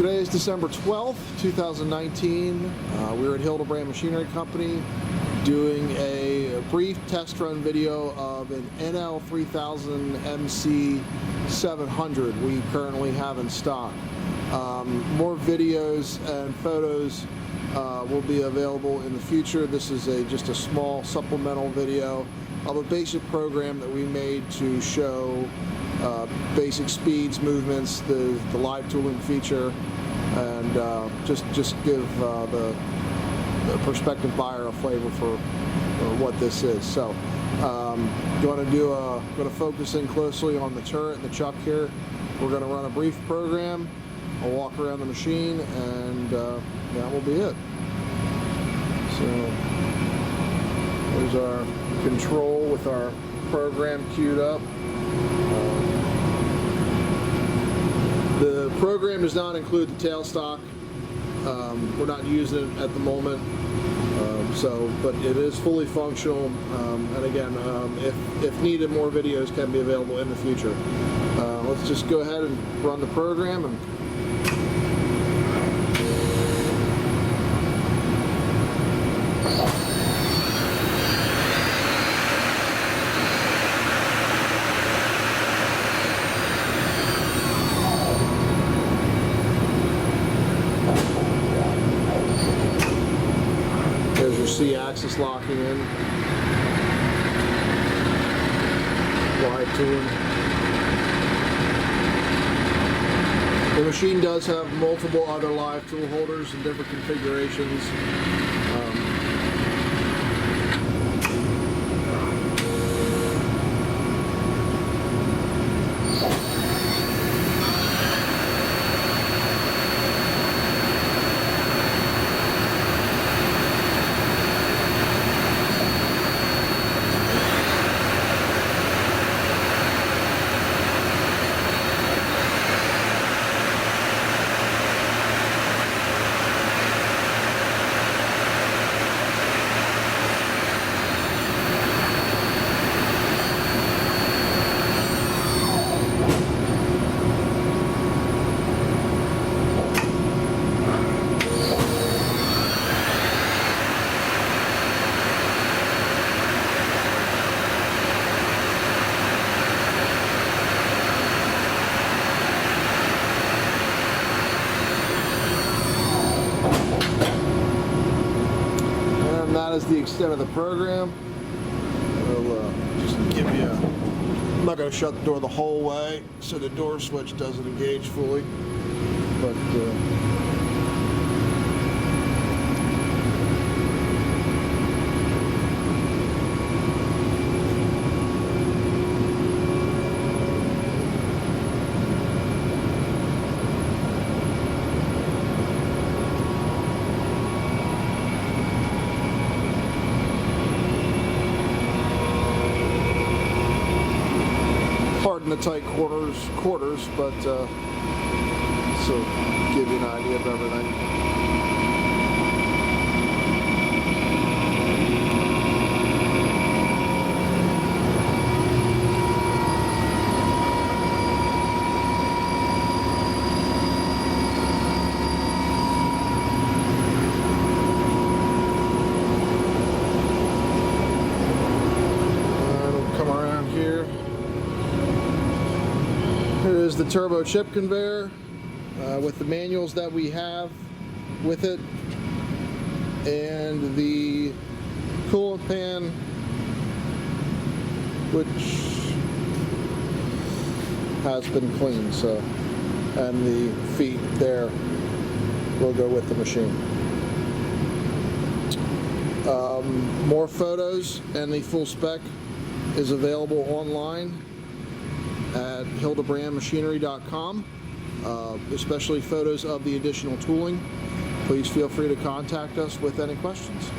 Today is December 12th, 2019. We're at Hildebrand Machinery Company doing a brief test run video of an NL3000MC 700 we currently have in stock. More videos and photos will be available in the future. This is just a small supplemental video of a basic program that we made to show basic speeds, movements, the live tooling feature, and just give the prospective buyer a flavor for what this is. So going to focus in closely on the turret and the chuck here. We're going to run a brief program. I'll walk around the machine, and that will be it. So there's our control with our program queued up. The program does not include the tailstock. We're not using it at the moment, but it is fully functional. And again, if needed, more videos can be available in the future. Let's just go ahead and run the program. And there's your C-axis locking in, live tooling. The machine does have multiple other live tool holders in different configurations. That is the extent of the program. I'll just give you I'm not going to shut the door the whole way so the door switch doesn't engage fully, but pardon the tight quarters, but so give you an idea of everything. Come around here. Here is the turbo chip conveyor with the manuals that we have with it, and the coolant pan, which has been cleaned, so, and the feet there will go with the machine. More photos and the full spec is available online at hildebrandmachinery.com, especially photos of the additional tooling. Please feel free to contact us with any questions.